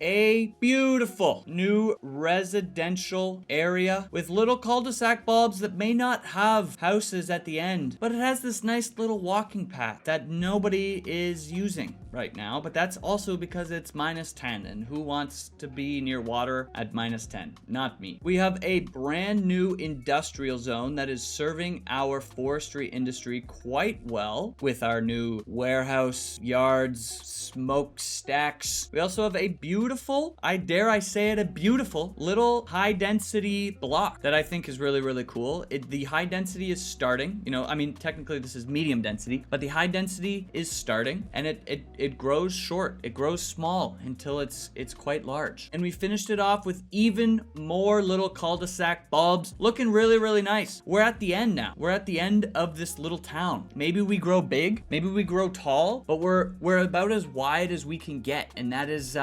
A beautiful new residential area with little cul-de-sac bulbs that may not have houses at the end, but it has this nice little walking path that nobody is using right now, but that's also because it's -10, and who wants to be near water at -10? Not me. We have a brand new industrial zone that is serving our forestry industry quite well with our new warehouse, yards, smokestacks. We also have a beautiful, I dare I say it, a beautiful little high density block that I think is really, really cool. The high density is starting, you know, I mean, technically this is medium density, but the high density is starting, and it grows short. It grows small until it's quite large. And we finished it off with even more little cul-de-sac bulbs looking really, really nice. We're at the end now. We're at the end of this little town. Maybe we grow big, maybe we grow tall, but we're about as wide as we can get, and that is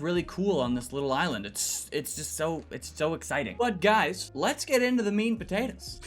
really cool on this little island. It's just so exciting. But guys, let's get into the meat and potatoes.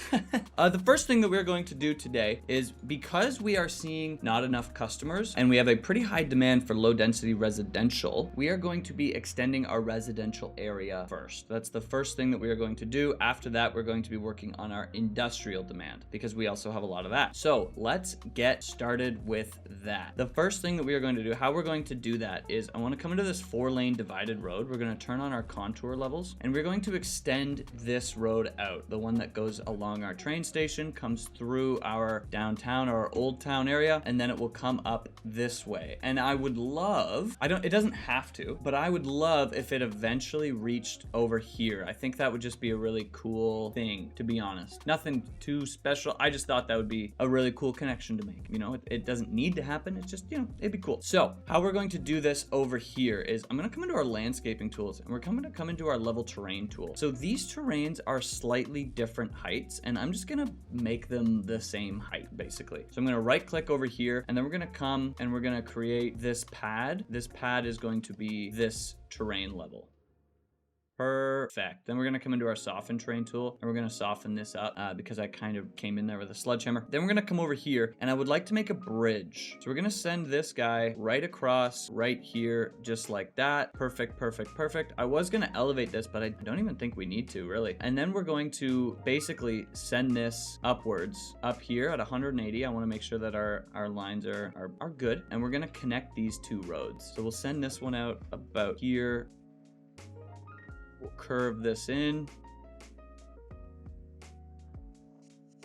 The first thing that we're going to do today is, because we are seeing not enough customers and we have a pretty high demand for low density residential, we are going to be extending our residential area first. That's the first thing that we are going to do. After that, we're going to be working on our industrial demand because we also have a lot of that. So let's get started with that. The first thing that we are going to do, how we're going to do that, is I want to come into this 4-lane divided road. We're going to turn on our contour levels, and we're going to extend this road out. The one that goes along our train station, comes through our downtown or our old town area, and then it will come up this way. And I would love, it doesn't have to, but I would love if it eventually reached over here. I think that would just be a really cool thing, to be honest. Nothing too special. I just thought that would be a really cool connection to make. You know, it doesn't need to happen. It's just, you know, it'd be cool. So how we're going to do this over here is I'm going to come into our landscaping tools, and we're going to come into our level terrain tool. So these terrains are slightly different heights, and I'm just going to make them the same height, basically. So I'm going to right click over here, and then we're going to come and we're going to create this pad. This pad is going to be this terrain level. Perfect. Then we're going to come into our soften terrain tool, and we're going to soften this up because I kind of came in there with a sledgehammer. Then we're going to come over here, and I would like to make a bridge. So we're going to send this guy right across right here, just like that. Perfect, perfect, perfect. I was going to elevate this, but I don't even think we need to, really. And then we're going to basically send this upwards up here at 180. I want to make sure that our lines are good. And we're going to connect these two roads. So we'll send this one out about here. We'll curve this in.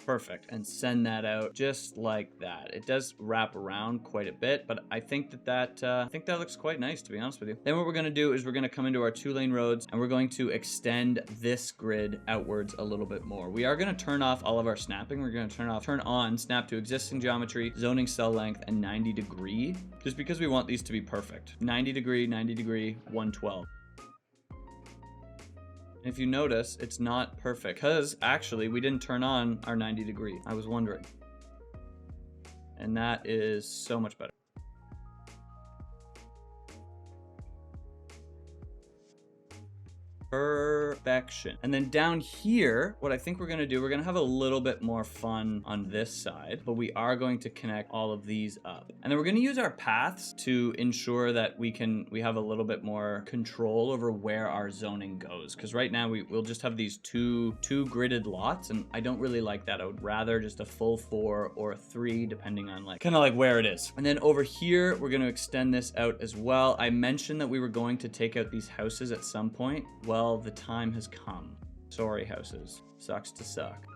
Perfect. And send that out just like that. It does wrap around quite a bit, but I think that looks quite nice, to be honest with you. Then what we're going to do is we're going to come into our 2-lane roads, and we're going to extend this grid outwards a little bit more. We are going to turn off all of our snapping. We're going to turn on snap to existing geometry, zoning cell length, and 90 degree, just because we want these to be perfect. 90 degree, 90 degree, 112. If you notice, it's not perfect because actually we didn't turn on our 90 degree. I was wondering. And that is so much better. Perfection. And then down here, what I think we're going to do, we're going to have a little bit more fun on this side, but we are going to connect all of these up. And then we're going to use our paths to ensure that we have a little bit more control over where our zoning goes. Because right now we'll just have these two gridded lots, and I don't really like that. I would rather just a full 4 or a 3, depending on kind of where it is. And then over here, we're going to extend this out as well. I mentioned that we were going to take out these houses at some point. Well, the time has come. Sorry, houses. Sucks to suck.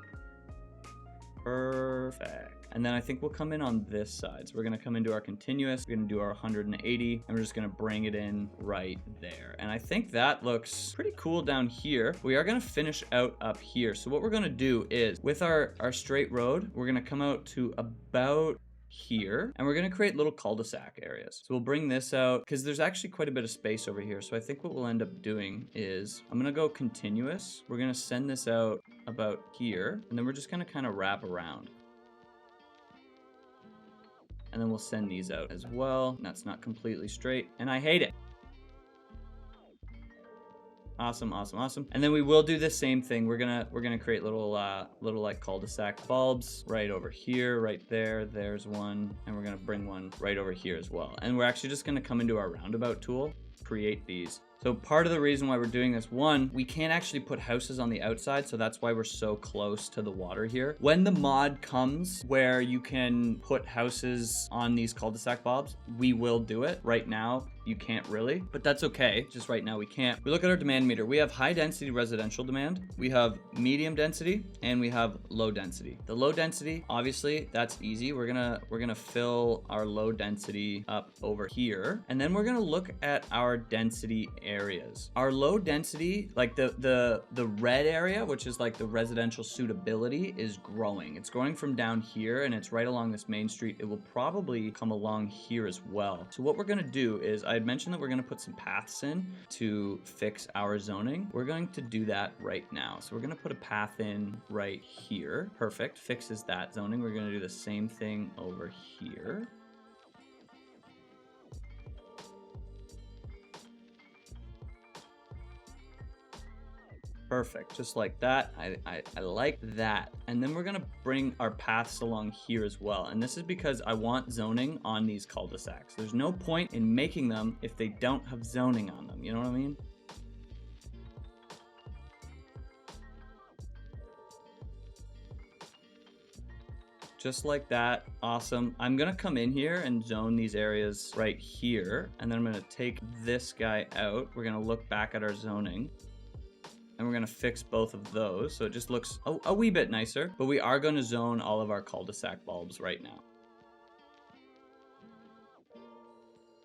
Perfect. And then I think we'll come in on this side. So we're going to come into our continuous. We're going to do our 180, and we're just going to bring it in right there. And I think that looks pretty cool down here. We are going to finish out up here. So what we're going to do is, with our straight road, we're going to come out to about here, and we're going to create little cul-de-sac areas. So we'll bring this out because there's actually quite a bit of space over here. So I think what we'll end up doing is I'm going to go continuous. We're going to send this out about here, and then we're just going to kind of wrap around. And then we'll send these out as well. That's not completely straight, and I hate it. Awesome, awesome, awesome. And then we will do the same thing. We're gonna create little like cul-de-sac bulbs right over here, right there. There's one, and we're gonna bring one right over here as well. And we're actually just gonna come into our roundabout tool, create these. So part of the reason why we're doing this, one, we can't actually put houses on the outside, so that's why we're so close to the water here. When the mod comes where you can put houses on these cul-de-sac bulbs, we will do it. Right now, you can't really, but that's okay. Just right now we can't. We look at our demand meter. We have high density residential demand. We have medium density and we have low density. The low density, obviously that's easy. We're gonna fill our low density up over here. And then we're gonna look at our density areas. Our low density, like the red area, which is like the residential suitability, is growing. It's growing from down here and it's right along this main street. It will probably come along here as well. So what we're gonna do is, I had mentioned that we're gonna put some paths in to fix our zoning. We're going to do that right now. So we're gonna put a path in right here. Perfect, fixes that zoning. We're gonna do the same thing over here. Perfect, just like that. I like that. And then we're gonna bring our paths along here as well. And this is because I want zoning on these cul-de-sacs. There's no point in making them if they don't have zoning on them. You know what I mean? Just like that. Awesome. I'm gonna come in here and zone these areas right here. And then I'm gonna take this guy out. We're gonna look back at our zoning. And we're gonna fix both of those, so it just looks a wee bit nicer. But we are gonna zone all of our cul-de-sac bulbs right now.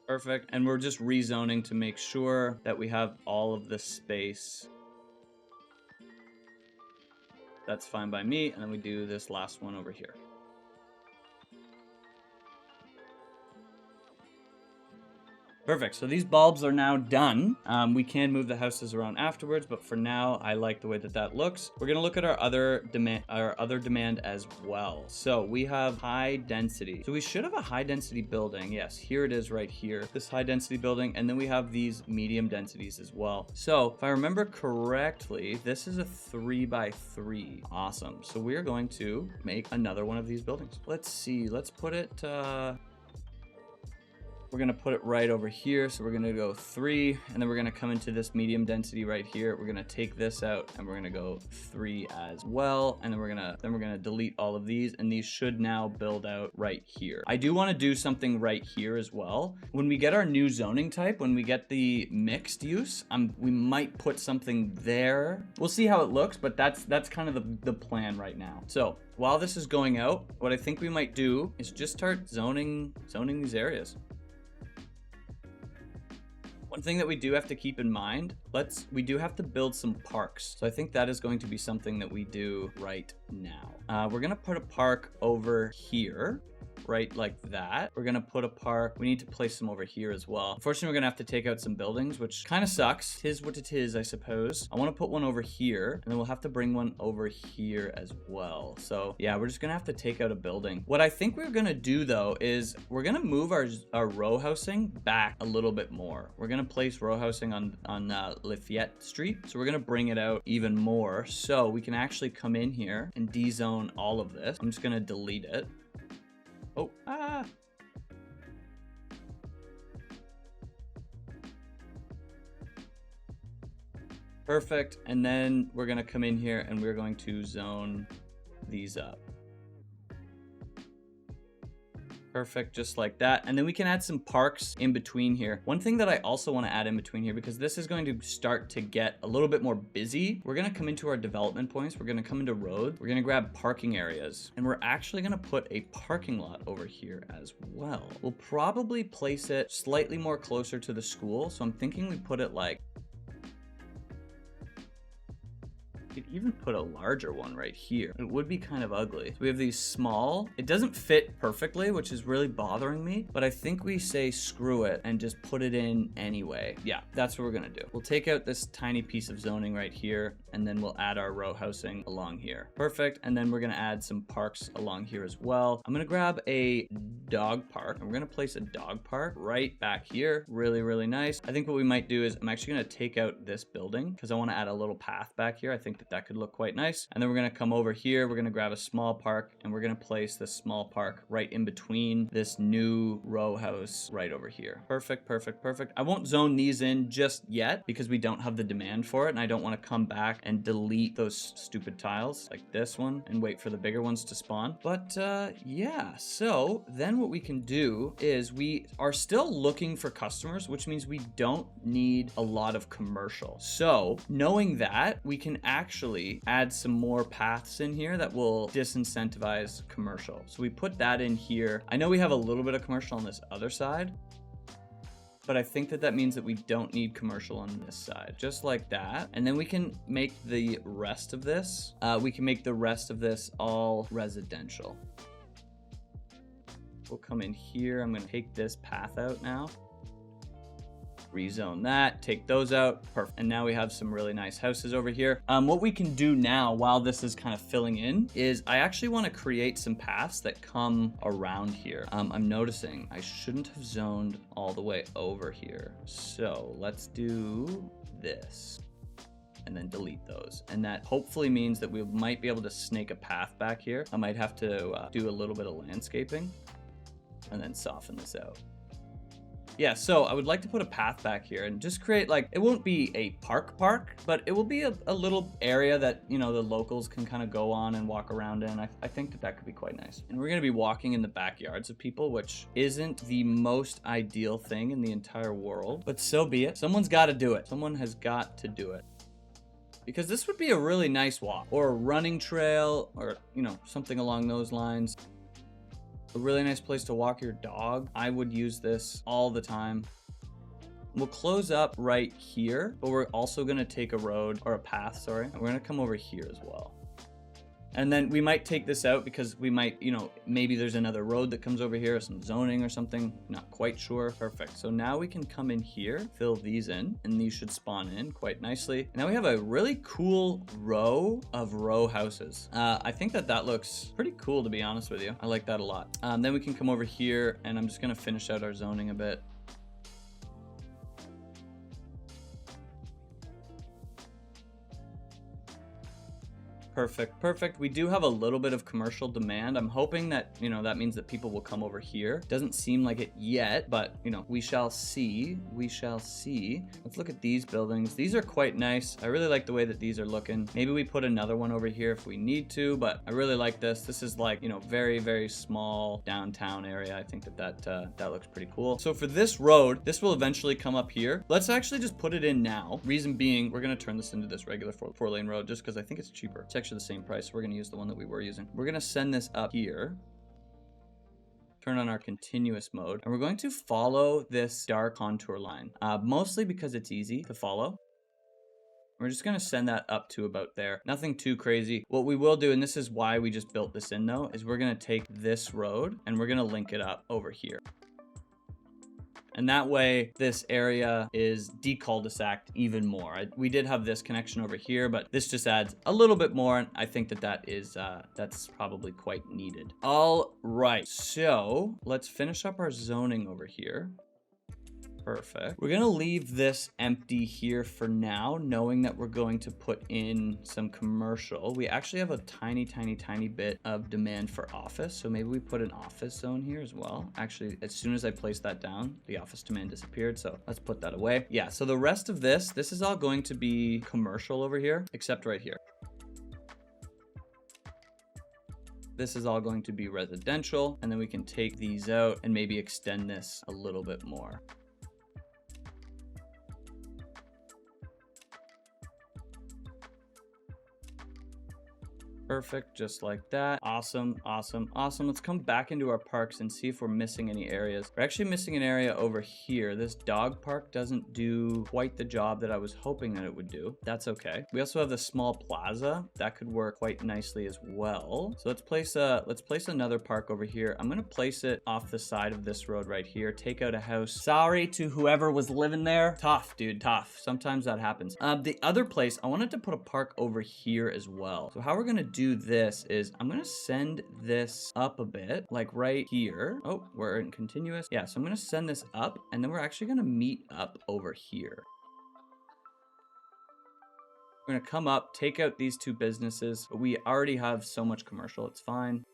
Perfect, and we're just rezoning to make sure that we have all of the space. That's fine by me, and then we do this last one over here. Perfect, so these bulbs are now done. We can move the houses around afterwards, but for now, I like the way that that looks. We're gonna look at our other demand as well. So we have high density. So we should have a high density building. Yes, here it is right here, this high density building. And then we have these medium densities as well. So if I remember correctly, this is a 3x3. Awesome, so we're going to make another one of these buildings. Let's see, let's put it, we're gonna put it right over here. So we're gonna go 3, and then we're gonna come into this medium density right here. We're gonna take this out and we're gonna go 3 as well. And then we're gonna delete all of these, and these should now build out right here. I do wanna do something right here as well. When we get our new zoning type, when we get the mixed use, we might put something there. We'll see how it looks, but that's kind of the plan right now. So while this is going out, what I think we might do is just start zoning these areas. One thing that we do have to keep in mind, we do have to build some parks. So I think that is going to be something that we do right now. We're gonna put a park over here, right like that. We're gonna put a park. We need to place some over here as well. Unfortunately, we're gonna have to take out some buildings, which kind of sucks. Tis what it is, I suppose. I want to put one over here, and then we'll have to bring one over here as well. So yeah, we're just gonna have to take out a building. What I think we're gonna do though is we're gonna move our row housing back a little bit more. We're gonna place row housing on Lafayette Street. So we're gonna bring it out even more, so we can actually come in here and dezone all of this. I'm just gonna delete it. Oh, perfect. And then we're gonna come in here and we're going to zone these up. Perfect, just like that. And then we can add some parks in between here. One thing that I also want to add in between here, because this is going to start to get a little bit more busy, we're going to come into our development points. We're going to come into roads. We're going to grab parking areas, and we're actually going to put a parking lot over here as well. We'll probably place it slightly more closer to the school. So I'm thinking we put it like, you could even put a larger one right here. It would be kind of ugly. So we have these small. It doesn't fit perfectly, which is really bothering me, but I think we say screw it and just put it in anyway. Yeah, that's what we're gonna do. We'll take out this tiny piece of zoning right here, and then we'll add our row housing along here. Perfect, and then we're gonna add some parks along here as well. I'm gonna grab a dog park, and we're gonna place a dog park right back here. Really, really nice. I think what we might do is I'm actually gonna take out this building because I wanna add a little path back here. I think that that could look quite nice. And then we're gonna come over here, we're gonna grab a small park, and we're gonna place this small park right in between this new row house right over here. Perfect, perfect, perfect. I won't zone these in just yet because we don't have the demand for it, and I don't want to come back and delete those stupid tiles like this one and wait for the bigger ones to spawn. But yeah, so then what we can do is we are still looking for customers, which means we don't need a lot of commercial. So knowing that, we can actually add some more paths in here that will disincentivize commercial. So we put that in here. I know we have a little bit of commercial on this other side, but I think that that means that we don't need commercial on this side, just like that. And then we can make the rest of this, all residential. We'll come in here. I'm gonna take this path out now. Rezone that, take those out, perfect. And now we have some really nice houses over here. What we can do now while this is kind of filling in is I actually want to create some paths that come around here. I'm noticing I shouldn't have zoned all the way over here. So let's do this and then delete those. And that hopefully means that we might be able to snake a path back here. I might have to do a little bit of landscaping and then soften this out. Yeah, so I would like to put a path back here and just create, like, it won't be a park, but it will be a little area that, you know, the locals can kind of go on and walk around in. I think that that could be quite nice. And we're going to be walking in the backyards of people, which isn't the most ideal thing in the entire world, but so be it. Someone's got to do it. Someone has got to do it. Because this would be a really nice walk or a running trail or, you know, something along those lines. A really nice place to walk your dog. I would use this all the time. We'll close up right here, but we're also gonna take a road or a path, sorry. And we're gonna come over here as well. And then we might take this out because we might, you know, maybe there's another road that comes over here, or some zoning or something. Not quite sure. Perfect. So now we can come in here, fill these in, and these should spawn in quite nicely. Now we have a really cool row of row houses. I think that that looks pretty cool, to be honest with you. I like that a lot. Then we can come over here, and I'm just gonna finish out our zoning a bit. Perfect, perfect. We do have a little bit of commercial demand. I'm hoping that, you know, that means that people will come over here. Doesn't seem like it yet, but, you know, we shall see. We shall see. Let's look at these buildings. These are quite nice. I really like the way that these are looking. Maybe we put another one over here if we need to, but I really like this. This is like, you know, very, very small downtown area. I think that that looks pretty cool. So for this road, this will eventually come up here. Let's actually just put it in now. Reason being, we're going to turn this into this regular four-lane road just because I think it's cheaper. It's actually the same price. So we're going to use the one that we were using. We're going to send this up here. Turn on our continuous mode. And we're going to follow this dark contour line, mostly because it's easy to follow. We're just going to send that up to about there. Nothing too crazy. What we will do, and this is why we just built this in though, is we're going to take this road and we're going to link it up over here. And that way, this area is de-cul-de-saced even more. We did have this connection over here, but this just adds a little bit more. And I think that that is, that's probably quite needed. All right, so let's finish up our zoning over here. Perfect. We're going to leave this empty here for now, knowing that we're going to put in some commercial. We actually have a tiny, tiny, tiny bit of demand for office. So maybe we put an office zone here as well. Actually, as soon as I placed that down, the office demand disappeared. So let's put that away. Yeah, so the rest of this is all going to be commercial over here, except right here. This is all going to be residential. And then we can take these out and maybe extend this a little bit more. Perfect, just like that. Awesome, awesome, awesome. Let's come back into our parks and see if we're missing any areas. We're actually missing an area over here. This dog park doesn't do quite the job that I was hoping that it would do. That's okay. We also have the small plaza. That could work quite nicely as well. So let's place another park over here. I'm gonna place it off the side of this road right here. Take out a house. Sorry to whoever was living there. Tough, dude, tough. Sometimes that happens. The other place, I wanted to put a park over here as well. So how we're gonna do this is I'm gonna send this up a bit, like right here. Oh, we're in continuous. Yeah, so I'm gonna send this up and then we're actually gonna meet up over here. We're We're gonna come up, take out these two businesses, but we already have so much commercial, it's fine.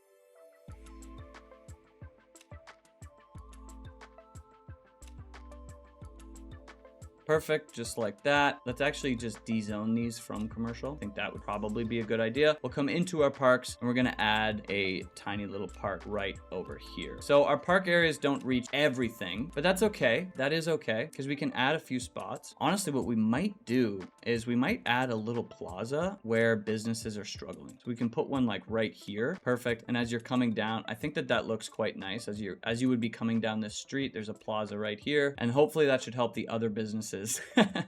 Perfect, just like that. Let's actually just dezone these from commercial. I think that would probably be a good idea. We'll come into our parks and we're gonna add a tiny little park right over here. So our park areas don't reach everything, but that's okay. That is okay, because we can add a few spots. Honestly, what we might do is we might add a little plaza where businesses are struggling. So we can put one like right here. Perfect. And as you're coming down, I think that that looks quite nice. As you would be coming down this street, there's a plaza right here. And hopefully that should help the other businesses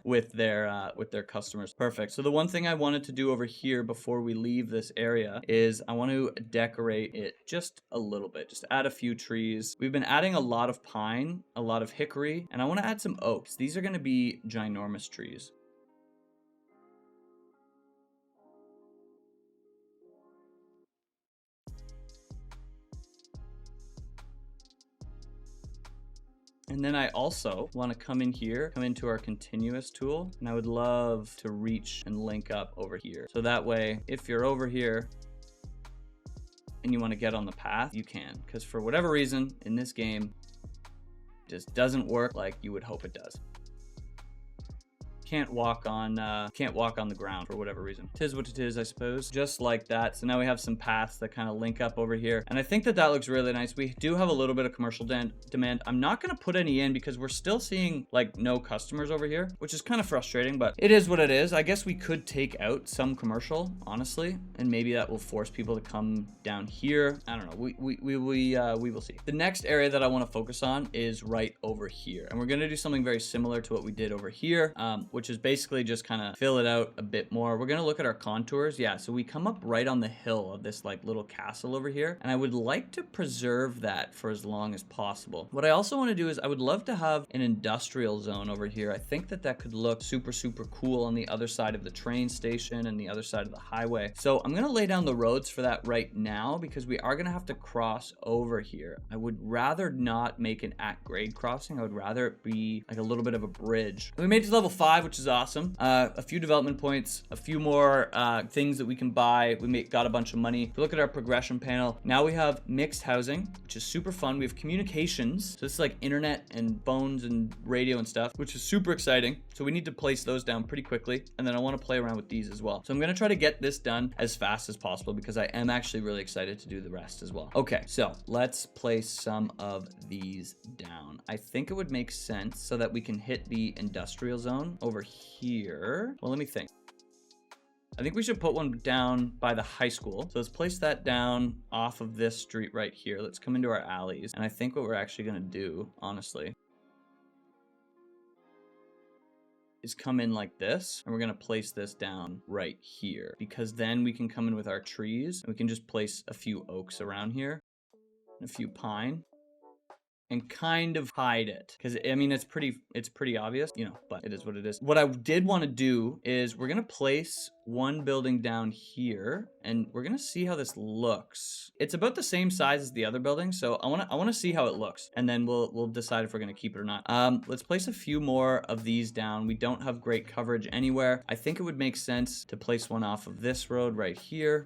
with their customers. Perfect. So the one thing I wanted to do over here before we leave this area is I want to decorate it just a little bit. Just add a few trees. We've been adding a lot of pine, a lot of hickory, and I want to add some oaks. These are going to be ginormous trees. And then I also want to come in here, come into our continuous tool, and I would love to reach and link up over here. So that way, if you're over here and you want to get on the path, you can. Because for whatever reason in this game, it just doesn't work like you would hope it does. Can't walk on the ground for whatever reason. Tis what it is, I suppose. Just like that. So now we have some paths that kind of link up over here. And I think that that looks really nice. We do have a little bit of commercial demand. I'm not going to put any in because we're still seeing like no customers over here, which is kind of frustrating, but it is what it is. I guess we could take out some commercial, honestly, and maybe that will force people to come down here. I don't know. We will see. The next area that I want to focus on is right over here. And we're going to do something very similar to what we did over here, which is basically just kind of fill it out a bit more. We're going to look at our contours. Yeah, so we come up right on the hill of this like little castle over here, and I would like to preserve that for as long as possible. What I also want to do is I would love to have an industrial zone over here. I think that that could look super, super cool on the other side of the train station and the other side of the highway. So I'm going to lay down the roads for that right now because we are going to have to cross over here. I would rather not make an at-grade crossing. I would rather it be like a little bit of a bridge. We made it to level 5, which is awesome. A few development points, a few more things that we can buy. We got a bunch of money. If you look at our progression panel, now we have mixed housing, which is super fun. We have communications. So this is like internet and phones and radio and stuff, which is super exciting. So we need to place those down pretty quickly. And then I want to play around with these as well. So I'm going to try to get this done as fast as possible because I am actually really excited to do the rest as well. Okay, so let's place some of these down. I think it would make sense so that we can hit the industrial zone over here. Well, let me think. I think we should put one down by the high school. So let's place that down off of this street right here. Let's come into our alleys. And I think what we're actually going to do, honestly, is come in like this, and we're going to place this down right here because then we can come in with our trees and we can just place a few oaks around here and a few pine and kind of hide it because I mean it's pretty obvious, you know, but it is what it is. What I did want to do is we're gonna place one building down here and we're gonna see how this looks. It's about the same size as the other building, so I want to see how it looks, and then we'll decide if we're gonna keep it or not. Let's place a few more of these down. We don't have great coverage anywhere. I think it would make sense to place one off of this road right here.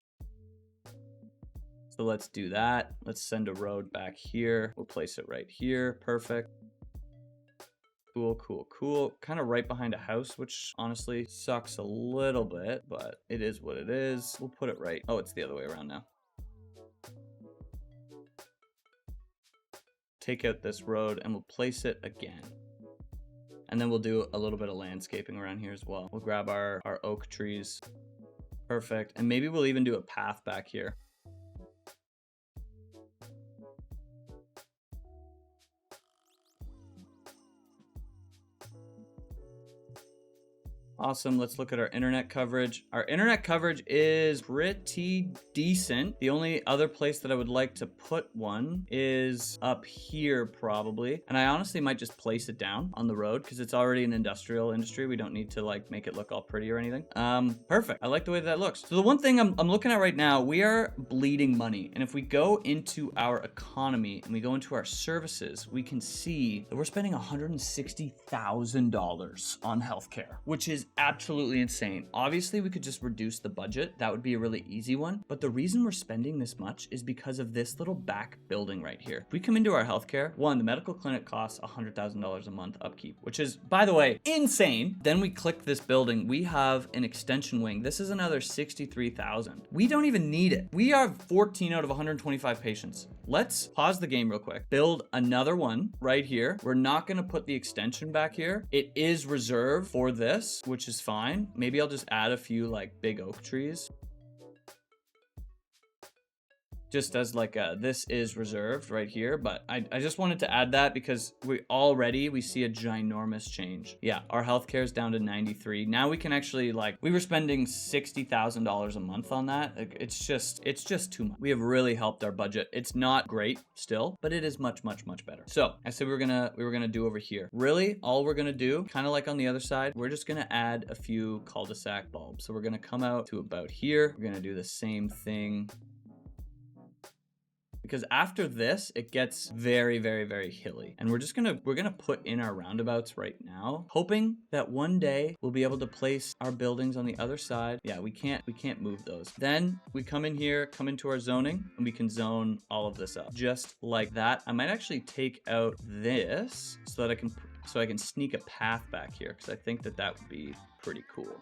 So let's do that. Let's send a road back here. We'll place it right here. Perfect. Cool, cool, cool. Kind of right behind a house, which honestly sucks a little bit, but it is what it is. We'll put it right. Oh, it's the other way around now. Take out this road and we'll place it again. And then we'll do a little bit of landscaping around here as well. We'll grab our oak trees. Perfect. And maybe we'll even do a path back here. Awesome. Let's look at our internet coverage. Our internet coverage is pretty decent. The only other place that I would like to put one is up here probably. And I honestly might just place it down on the road because it's already an industrial industry. We don't need to like make it look all pretty or anything. Perfect. I like the way that looks. So the one thing I'm looking at right now, we are bleeding money. And if we go into our economy and we go into our services, we can see that we're spending $160,000 on healthcare, which is absolutely insane. Obviously, we could just reduce the budget. That would be a really easy one. But the reason we're spending this much is because of this little back building right here. If we come into our healthcare, one, the medical clinic costs $100,000 a month upkeep, which is, by the way, insane. Then we click this building. We have an extension wing. This is another 63,000. We don't even need it. We are 14 out of 125 patients. Let's pause the game real quick. Build another one right here. We're not gonna put the extension back here. It is reserved for this, which is fine. Maybe I'll just add a few like big oak trees. Just as like this is reserved right here, but I just wanted to add that because we see a ginormous change. Yeah, our healthcare is down to 93. Now we can actually like, we were spending $60,000 a month on that. Like, it's just too much. We have really helped our budget. It's not great still, but it is much, much, much better. So I said we were gonna do over here. Really, all we're gonna do, kind of like on the other side, we're just gonna add a few cul-de-sac bulbs. So we're gonna come out to about here. We're gonna do the same thing. Because after this, it gets very, very, very hilly. And we're gonna put in our roundabouts right now, hoping that one day we'll be able to place our buildings on the other side. Yeah, we can't move those. Then we come in here, come into our zoning, and we can zone all of this up. Just like that. I might actually take out this so that I can sneak a path back here, because I think that would be pretty cool.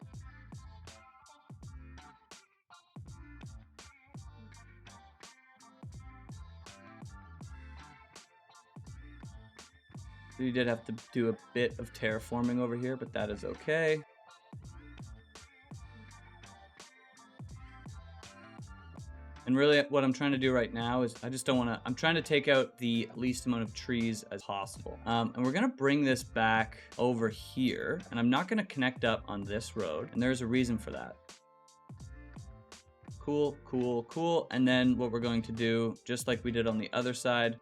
We did have to do a bit of terraforming over here, but that is okay. And really what I'm trying to do right now is I'm trying to take out the least amount of trees as possible. And we're gonna bring this back over here, and I'm not gonna connect up on this road, and there's a reason for that. Cool, cool, cool. And then what we're going to do, just like we did on the other side,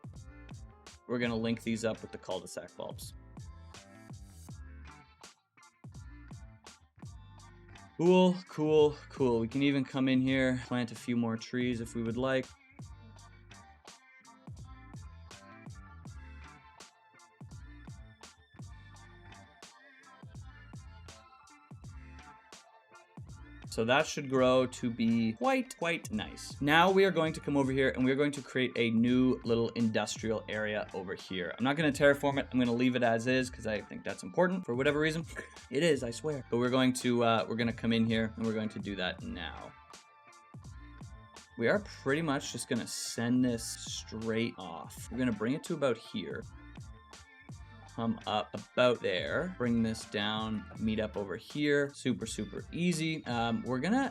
we're gonna link these up with the cul-de-sac bulbs. Cool, cool, cool. We can even come in here, plant a few more trees if we would like. So that should grow to be quite nice. Now we are going to come over here and we're going to create a new little industrial area over here. I'm not gonna terraform it. I'm gonna leave it as is because I think that's important for whatever reason. It is, I swear. But we're gonna come in here and we're going to do that now. We are pretty much just gonna send this straight off. We're gonna bring it to about here. Come up about there, bring this down, meet up over here. Super, super easy.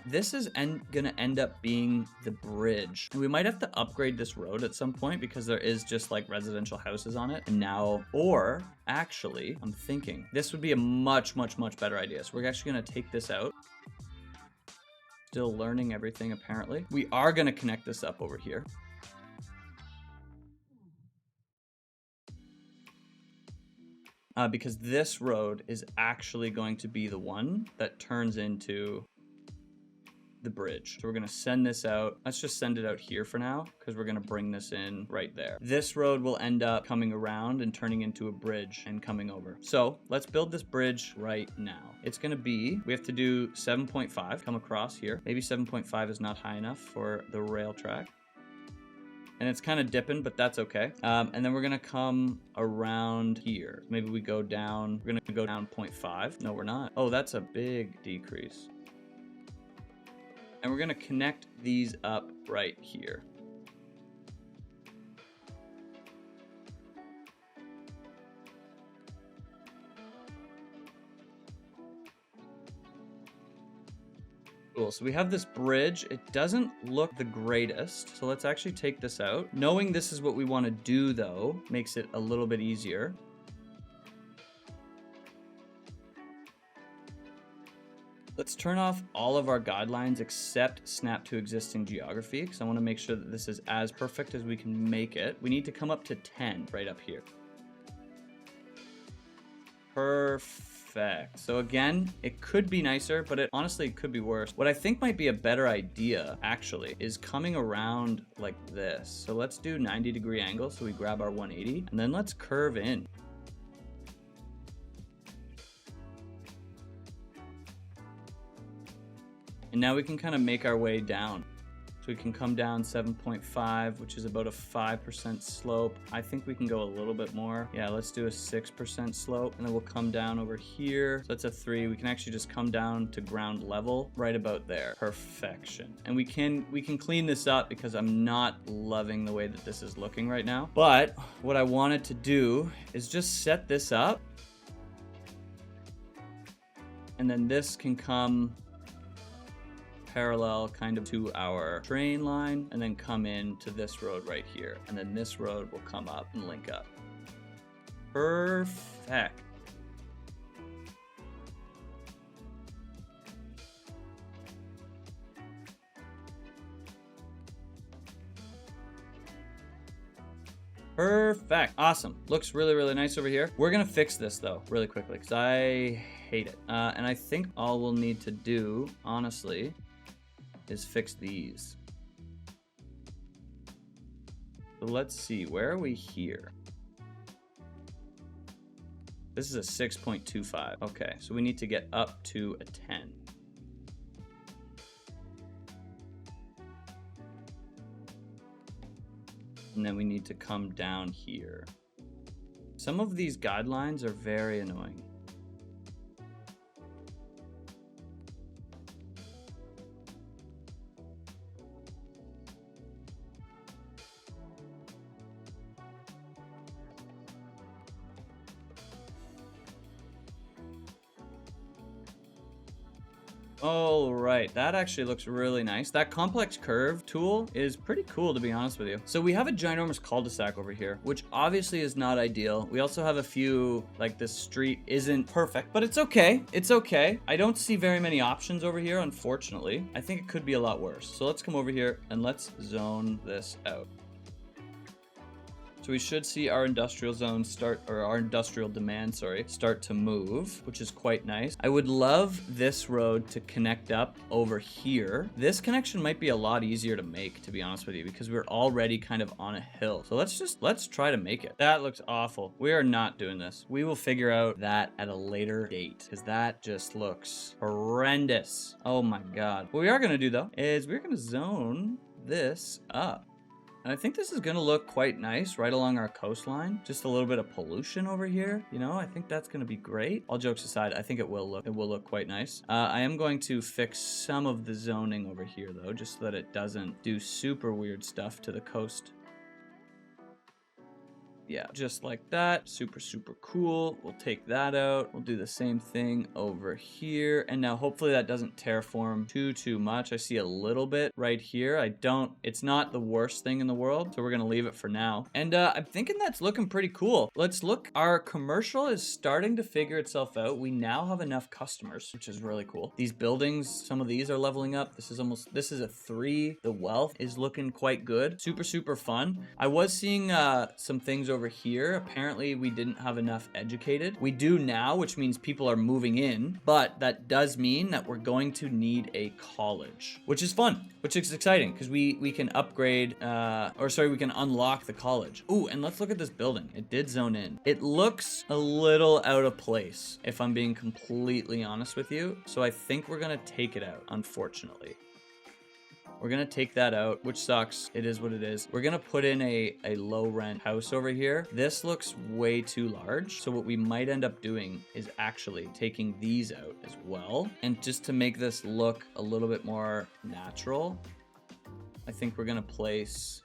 This is gonna end up being the bridge. And we might have to upgrade this road at some point because there is just like residential houses on it. And now, or actually, I'm thinking this would be a much, much, much better idea. So we're actually gonna take this out. Still learning everything apparently. We are gonna connect this up over here. Because this road is actually going to be the one that turns into the bridge. So we're gonna send this out. Let's just send it out here for now because we're gonna bring this in right there. This road will end up coming around and turning into a bridge and coming over. So let's build this bridge right now. It's gonna be, we have to do 7.5, come across here. Maybe 7.5 is not high enough for the rail track. And it's kind of dipping, but that's okay. And then we're gonna come around here. Maybe we go down, we're gonna go down 0.5. No, we're not. Oh, that's a big decrease. And we're gonna connect these up right here. Cool, so we have this bridge. It doesn't look the greatest, so let's actually take this out. Knowing this is what we want to do, though, makes it a little bit easier. Let's turn off all of our guidelines except snap to existing geography, because I want to make sure that this is as perfect as we can make it. We need to come up to 10 right up here. Perfect. So again, it could be nicer, but it honestly could be worse. What I think might be a better idea, actually, is coming around like this. So let's do 90-degree angle. So we grab our 180, and then let's curve in. And now we can kind of make our way down. So we can come down 7.5, which is about a 5% slope. I think we can go a little bit more. Yeah, let's do a 6% slope, and then we'll come down over here. So that's a 3. We can actually just come down to ground level right about there. Perfection. And we can clean this up because I'm not loving the way that this is looking right now. But what I wanted to do is just set this up. And then this can come parallel kind of to our train line and then come in to this road right here. And then this road will come up and link up. Perfect. Perfect. Awesome. Looks really, really nice over here. We're going to fix this though really quickly because I hate it. And I think all we'll need to do, honestly, is fix these. So let's see, where are we here? This is a 6.25. Okay, so we need to get up to a 10. And then we need to come down here. Some of these guidelines are very annoying. All right, that actually looks really nice. That complex curve tool is pretty cool, to be honest with you. So we have a ginormous cul-de-sac over here, which obviously is not ideal. We also have a few, like this street isn't perfect, but it's okay. It's okay. I don't see very many options over here, unfortunately. I think it could be a lot worse. So let's come over here and let's zone this out. So we should see our industrial zone start, or our industrial demand, sorry, start to move, which is quite nice. I would love this road to connect up over here. This connection might be a lot easier to make, to be honest with you, because we're already kind of on a hill. So let's try to make it. That looks awful. We are not doing this. We will figure out that at a later date, because that just looks horrendous. Oh my God. What we are going to do though, is we're going to zone this up. And I think this is gonna look quite nice right along our coastline. Just a little bit of pollution over here. You know, I think that's gonna be great. All jokes aside, I think it will look quite nice. I am going to fix some of the zoning over here though, just so that it doesn't do super weird stuff to the coast. Yeah, just like that. Super, super cool. We'll take that out. We'll do the same thing over here. And now hopefully that doesn't terraform too much. I see a little bit right here. It's not the worst thing in the world. So we're going to leave it for now. And I'm thinking that's looking pretty cool. Let's look. Our commercial is starting to figure itself out. We now have enough customers, which is really cool. These buildings, some of these are leveling up. This is a 3. The wealth is looking quite good. Super, super fun. I was seeing some things over here. Apparently we didn't have enough educated. We do now, which means people are moving in, but that does mean that we're going to need a college, which is fun, which is exciting because we can upgrade, we can unlock the college. Ooh, and let's look at this building. It did zone in. It looks a little out of place, if I'm being completely honest with you. So I think we're gonna take it out, unfortunately. We're gonna take that out, which sucks. It is what it is. We're gonna put in a low rent house over here. This looks way too large. So what we might end up doing is actually taking these out as well. And just to make this look a little bit more natural, I think we're gonna place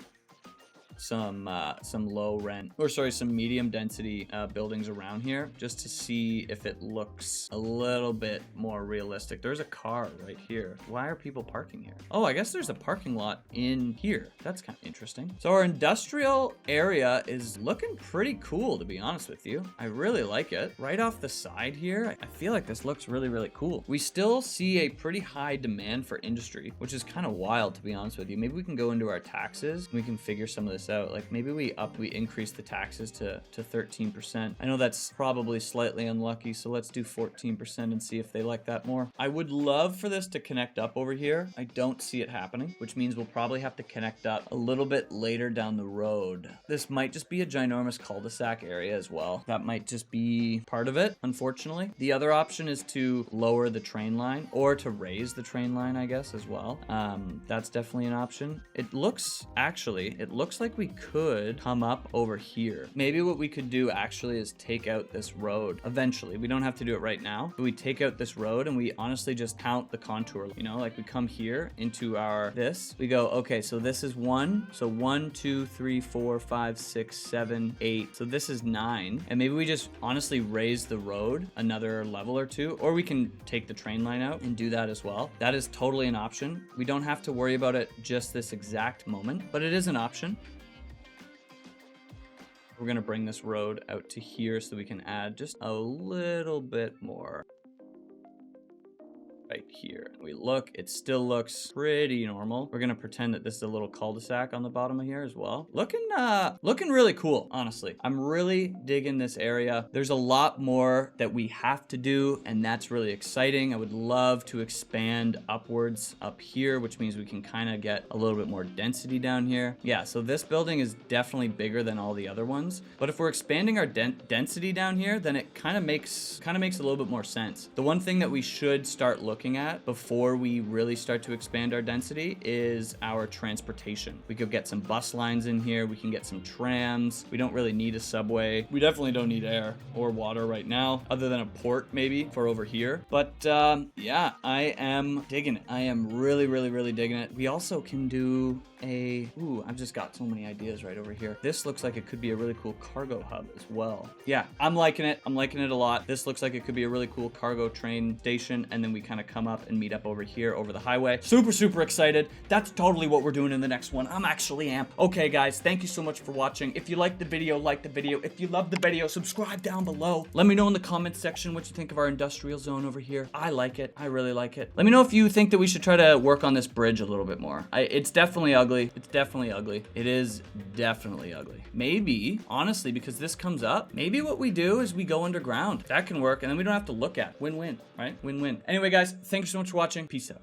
some low rent, some medium density buildings around here, just to see if it looks a little bit more realistic. There's a car right here. Why are people parking here? Oh, I guess there's a parking lot in here. That's kind of interesting. So our industrial area is looking pretty cool, to be honest with you. I really like it. Right off the side here, I feel like this looks really, really cool. We still see a pretty high demand for industry, which is kind of wild, to be honest with you. Maybe we can go into our taxes and we can figure some of this out. Like maybe we increase the taxes to 13%. I know that's probably slightly unlucky, so let's do 14% and see if they like that more. I would love for this to connect up over here. I don't see it happening, which means we'll probably have to connect up a little bit later down the road. This might just be a ginormous cul-de-sac area as well. That might just be part of it, unfortunately. The other option is to lower the train line or to raise the train line, I guess, as well. That's definitely an option. It looks like we could come up over here. Maybe what we could do actually is take out this road eventually. We don't have to do it right now, but we take out this road and we honestly just count the contour. You know, like we come here into we go, okay, so this is 1. So 1, 2, 3, 4, 5, 6, 7, 8. So this is 9. And maybe we just honestly raise the road another level or 2, or we can take the train line out and do that as well. That is totally an option. We don't have to worry about it just this exact moment, but it is an option. We're gonna bring this road out to here so we can add just a little bit more. Right here. We look, it still looks pretty normal. We're gonna pretend that this is a little cul-de-sac on the bottom of here as well. Looking really cool, honestly. I'm really digging this area. There's a lot more that we have to do, and that's really exciting. I would love to expand upwards up here, which means we can kind of get a little bit more density down here. Yeah, so this building is definitely bigger than all the other ones, but if we're expanding our density down here, then it kind of makes a little bit more sense. The one thing that we should start looking at before we really start to expand our density is our transportation. We could get some bus lines in here. We can get some trams. We don't really need a subway. We definitely don't need air or water right now, other than a port maybe for over here. But yeah, I am digging it. I am really, really, really digging it. We also can do I've just got so many ideas right over here. This looks like it could be a really cool cargo hub as well. Yeah, I'm liking it. I'm liking it a lot. This looks like it could be a really cool cargo train station, and then we kind of come up and meet up over here over the highway. Super, super excited. That's totally what we're doing in the next one. I'm actually amped. Okay, guys, thank you so much for watching. If you liked the video, like the video. If you loved the video, subscribe down below. Let me know in the comments section what you think of our industrial zone over here. I like it. I really like it. Let me know if you think that we should try to work on this bridge a little bit more. It's definitely ugly. It's definitely ugly. It is definitely ugly. Maybe, honestly, because this comes up, maybe what we do is we go underground. That can work, and then we don't have to look at. Win-win, right? Win-win. Anyway, guys, thank you so much for watching. Peace out.